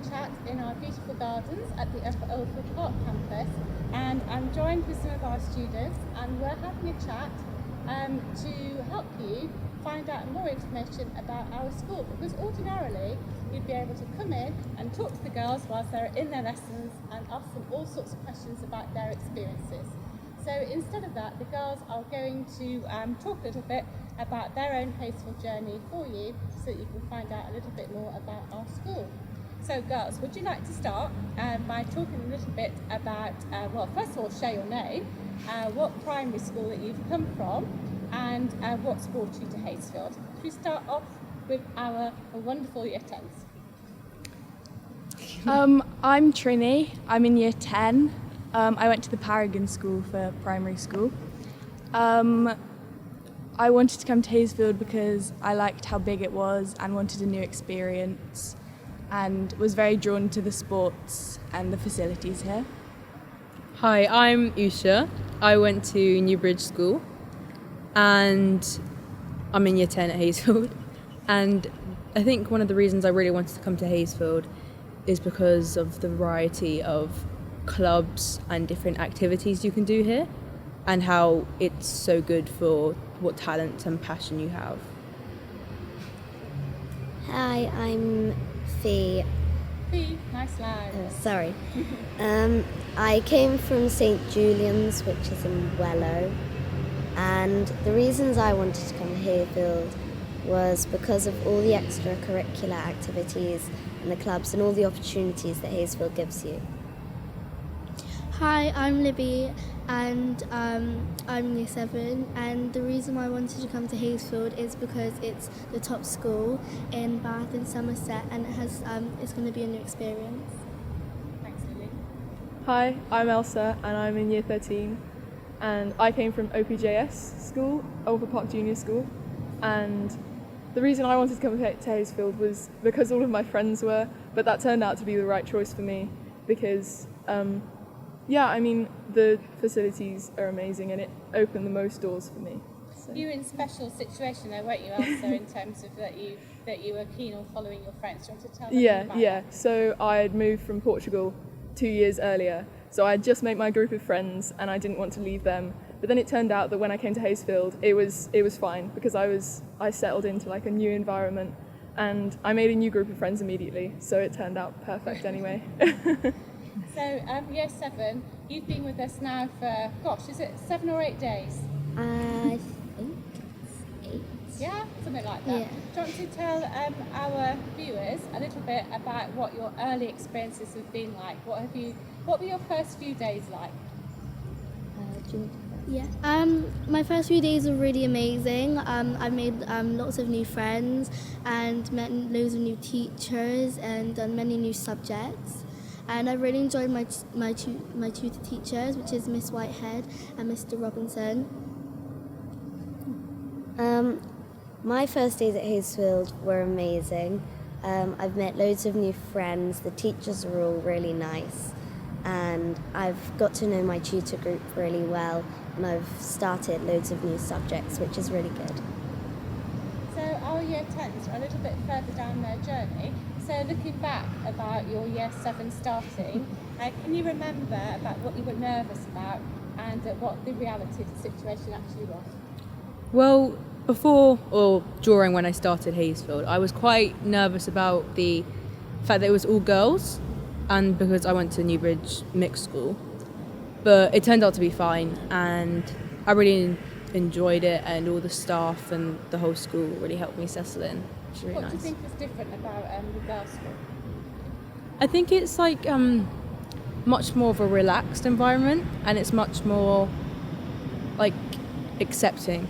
chat in our beautiful gardens at the Upper Oldfield Park campus, and I'm joined with some of our students, and we're having a chat to help you find out more information about our school, because ordinarily you'd be able to come in and talk to the girls whilst they're in their lessons and ask them all sorts of questions about their experiences. So instead of that, the girls are going to talk a little bit about their own Hayesfield journey for you, so that you can find out a little bit more about our school. So girls, would you like to start by talking a little bit about, well, first of all, share your name, what primary school that you've come from, and what's brought you to Hayesfield. Should we start off with our wonderful year 10s? I'm Trini, I'm in year 10. I went to the Paragon School for primary school. I wanted to come to Hayesfield because I liked how big it was and wanted a new experience, and was very drawn to the sports and the facilities here. Hi, I'm Usha. I went to Newbridge School and I'm in year 10 at Hayesfield. And I think one of the reasons I really wanted to come to Hayesfield is because of the variety of clubs and different activities you can do here, and how it's so good for what talent and passion you have. Hi, I'm Fee. Fee, nice lad. Sorry. I came from St Julian's, which is in Wellow, and the reasons I wanted to come to Hayfield was because of all the extracurricular activities and the clubs and all the opportunities that Hayesfield gives you. Hi, I'm Libby, and I'm in year 7, and the reason why I wanted to come to Hayesfield is because it's the top school in Bath and Somerset, and it's going to be a new experience. Thanks, Lily. Hi, I'm Elsa and I'm in year 13, and I came from OPJS school, Oldfield Park Junior School, and the reason I wanted to come to Hayesfield was because all of my friends were, but that turned out to be the right choice for me because the facilities are amazing and it opened the most doors for me. So. You were in a special situation there, weren't you, Elsa, in terms of that you were keen on following your friends. Do you want to tell them about that? So I had moved from Portugal 2 years earlier, so I had just made my group of friends and I didn't want to leave them. But then it turned out that when I came to Hayesfield, it was fine because I settled into like a new environment and I made a new group of friends immediately, so it turned out perfect anyway. So year 7, you've been with us now for, is it 7 or 8 days? I think it's 8. Yeah, something like that. Yeah. Do you want to tell our viewers a little bit about what your early experiences have been like? What were your first few days like? Do you want Yeah. My first few days were really amazing. I've made lots of new friends and met loads of new teachers and done many new subjects. And I really enjoyed my tutor teachers, which is Miss Whitehead and Mr. Robinson. My first days at Hayesfield were amazing. I've met loads of new friends. The teachers are all really nice. And I've got to know my tutor group really well, and I've started loads of new subjects, which is really good. So our year 10s are a little bit further down their journey. So looking back about your year 7 starting, can you remember about what you were nervous about and what the reality of the situation actually was? Well, before or during when I started Hayesfield, I was quite nervous about the fact that it was all girls, and because I went to Newbridge mixed school. But it turned out to be fine, and I really enjoyed it, and all the staff and the whole school really helped me settle in, which is really What nice. do you think was different about the girls' school? I think it's like much more of a relaxed environment, and it's much more like accepting.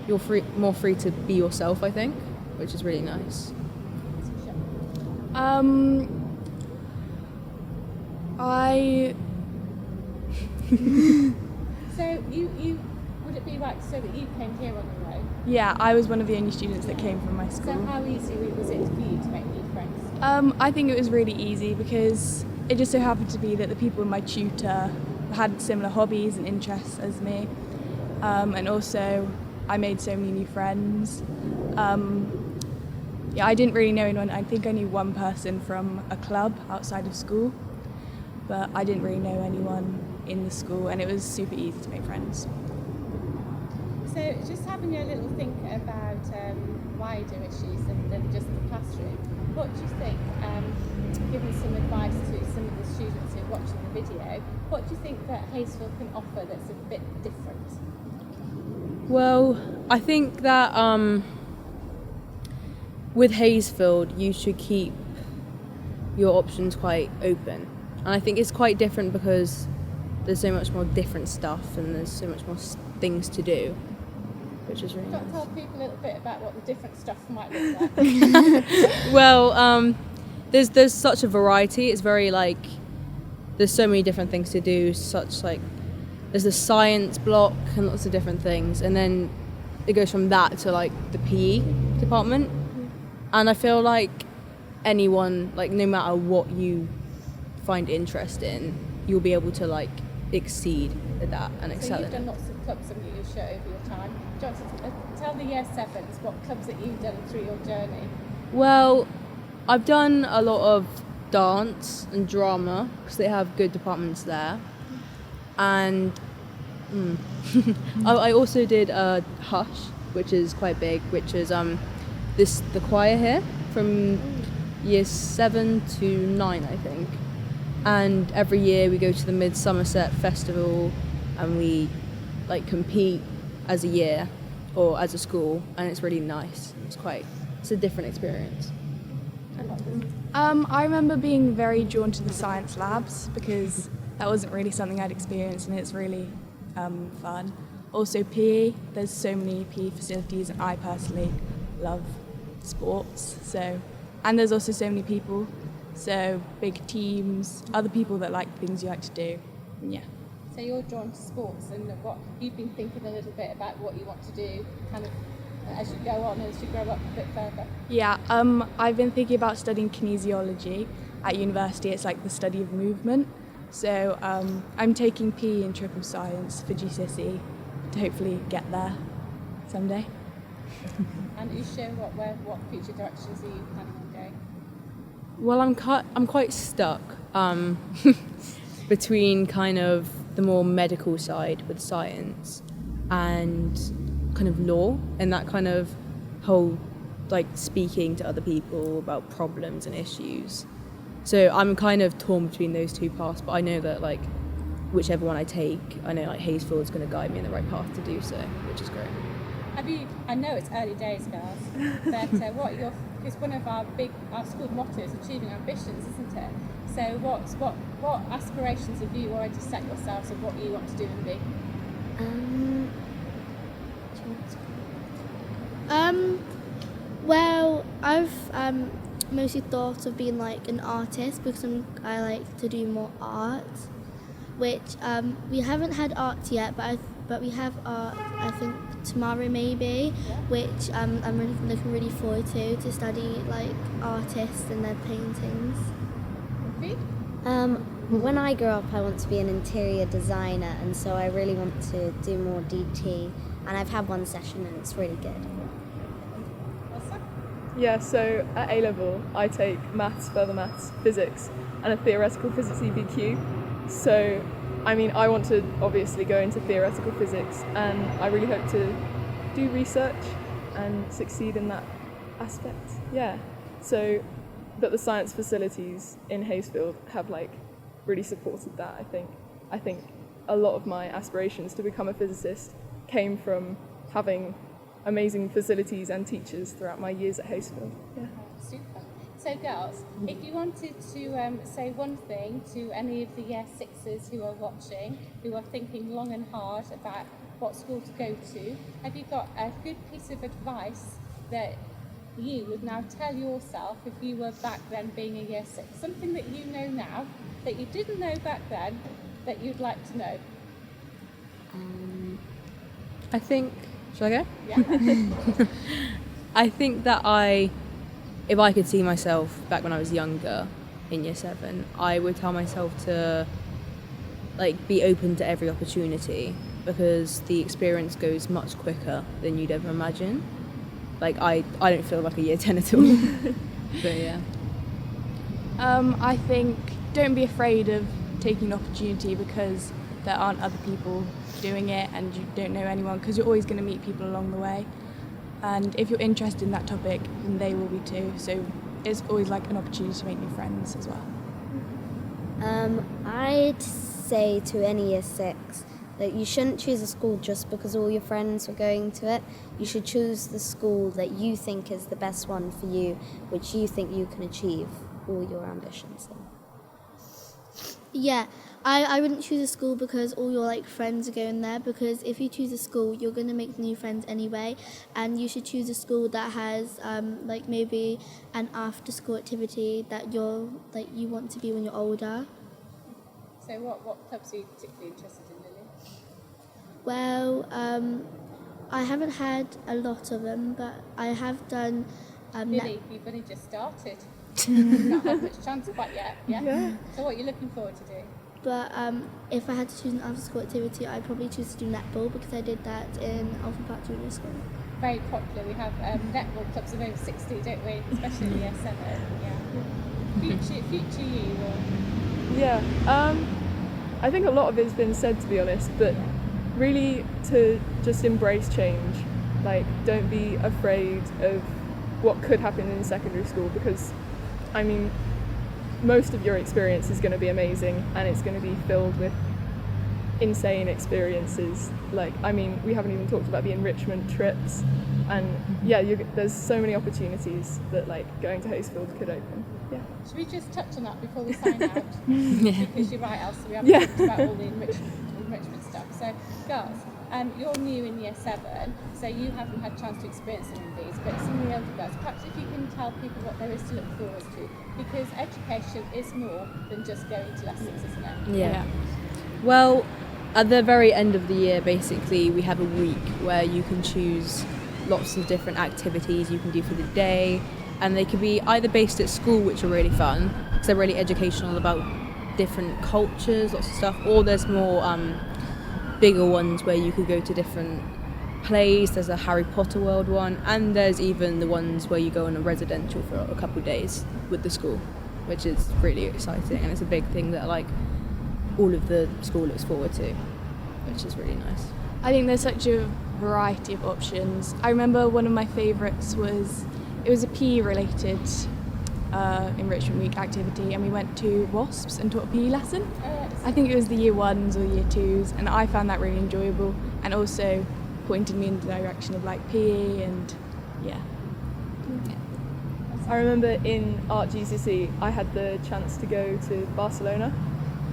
You're more free to be yourself, I think, which is really nice. So you would it be right to say that you came here on your own? Yeah, I was one of the only students that came from my So school. how easy was it for you to make new friends? I think it was really easy because it just so happened to be that the people in my tutor had similar hobbies and interests as me, and also I made so many new friends. yeah, I didn't really know anyone. I think I knew one person from a club outside of school, but I didn't really know anyone in the school, and it was super easy to make friends. So just having a little think about wider issues than just the classroom, what do you think, giving some advice to some of the students who are watching the video, what do you think that Hayesfield can offer that's a bit different? Well, I think that with Hayesfield, you should keep your options quite open. And I think it's quite different because there's so much more different stuff and there's so much more things to do, which is really Do you want to nice. tell people a little bit about what the different stuff might look like? Well, there's such a variety. It's very there's so many different things to do, there's the science block and lots of different things, and then it goes from that to the PE department. And I feel like anyone, no matter what you find interest in, you'll be able to exceed at that and So excel you've in done it. lots of clubs under your shirt over your time. Do you want to tell the year sevens what clubs that you've done through your journey? Well, I've done a lot of dance and drama because they have good departments there. And I also did Hush, which is quite big, which is the choir here from year 7 to 9, I think. And every year we go to the Mid Somerset Festival and we compete as a year or as a school, and it's really nice. It's a different experience. I remember being very drawn to the science labs because that wasn't really something I'd experienced, and it's really fun. Also PE, there's so many PE facilities, and I personally love sports. And there's also so many people, so big teams, other people that like things you like to do, and yeah. So you're drawn to sports, and what you've been thinking a little bit about what you want to do kind of as you go on, as you grow up a bit further. Yeah, I've been thinking about studying kinesiology at university. It's the study of movement. So I'm taking PE in triple science for GCSE to hopefully get there someday. And Usha, what future directions are you planning on going? Well, I'm quite stuck between kind of the more medical side with science and kind of law and that kind of whole speaking to other people about problems and issues. So I'm kind of torn between those two paths, but I know that whichever one I take, I know Hayesfield is going to guide me in the right path to do so, which is great. I know it's early days, girls, but because one of our school mottos, achieving ambitions, isn't it? So what aspirations have you already set yourselves of what you want to do and be? Well, I've mostly thought of being an artist because I like to do more art, which we haven't had art yet, but we have art, I think tomorrow maybe, which I'm really looking really forward to study artists and their paintings. When I grow up, I want to be an interior designer, and so I really want to do more DT, and I've had one session and it's really good. Yeah, so at A-level, I take maths, further maths, physics, and a theoretical physics EBQ. So, I want to obviously go into theoretical physics, and I really hope to do research and succeed in that aspect. Yeah. So, but the science facilities in Hayesfield have really supported that, I think a lot of my aspirations to become a physicist came from having amazing facilities and teachers throughout my years at Hayesfield. Yeah. Super. So girls, if you wanted to say one thing to any of the year sixes who are watching, who are thinking long and hard about what school to go to, have you got a good piece of advice that you would now tell yourself if you were back then being a year six? Something that you know now that you didn't know back then that you'd like to know? I think, should I go? Yeah. I think that if I could see myself back when I was younger in year 7, I would tell myself to be open to every opportunity because the experience goes much quicker than you'd ever imagine. Like I don't feel like a year 10 at all. But yeah. I think don't be afraid of taking an opportunity because there aren't other people doing it and you don't know anyone, because you're always going to meet people along the way. And if you're interested in that topic, then they will be too. So it's always like an opportunity to make new friends as well. I'd say to any year 6 that you shouldn't choose a school just because all your friends are going to it. You should choose the school that you think is the best one for you, which you think you can achieve all your ambitions in. Yeah, I wouldn't choose a school because all your like friends are going there, because if you choose a school you're going to make new friends anyway, and you should choose a school that has like maybe an after school activity that you want to be when you're older. So what clubs are you particularly interested in, Lily? Well, I haven't had a lot of them, but I have done Lily, you've only just started. You've not had much chance quite yet, yeah? So what are you looking forward to doing? But if I had to choose an after school activity, I'd probably choose to do netball, because I did that in Alpha Park Junior School. Very popular. We have netball clubs of over 60, don't we? Especially in year 7. Yeah. Future you. Or... Yeah, I think a lot of it's been said, to be honest, but really to just embrace change. Like, don't be afraid of what could happen in secondary school, because, I mean, most of your experience is going to be amazing and it's going to be filled with insane experiences. Like, I mean, we haven't even talked about the enrichment trips, and yeah, there's so many opportunities that like going to Hayesfield could open. Yeah. Should we just touch on that before we sign out? Yeah. Because you're right, Elsa, we haven't talked about all the enrichment stuff. So, girls, you're new in year 7, so you haven't had a chance to experience some of these, but some of the older girls, perhaps if you can tell people what there is to look forward to, because education is more than just going to lessons, isn't it? Yeah. Well, at the very end of the year, basically, we have a week where you can choose lots of different activities you can do for the day, and they can be either based at school, which are really fun, because they're really educational about different cultures, lots of stuff, or there's more bigger ones where you could go to different plays. There's a Harry Potter World one, and there's even the ones where you go on a residential for a couple of days with the school, which is really exciting, and it's a big thing that like all of the school looks forward to, which is really nice. I think there's such a variety of options. I remember one of my favourites was a PE related enrichment week activity, and we went to WASPs and taught a PE lesson. I think it was the year 1s or year 2s, and I found that really enjoyable, and also pointed me in the direction of like PE and yeah. I remember in Art GCSE I had the chance to go to Barcelona,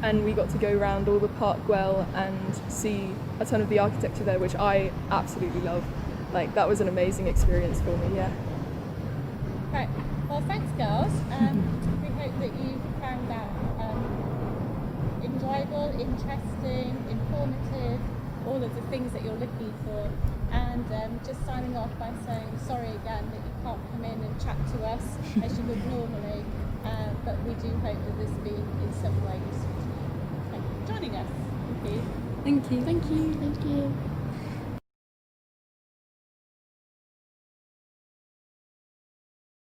and we got to go around all the Park Güell and see a ton of the architecture there, which I absolutely love. Like, that was an amazing experience for me, yeah. Right, well thanks girls. We hope that you found that enjoyable, interesting, informative, all of the things that you're looking for. And just signing off by saying sorry again that you can't come in and chat to us as you would normally, but we do hope that this has been in some way useful to you. Thank you for joining us. Thank you. Thank you. Thank you.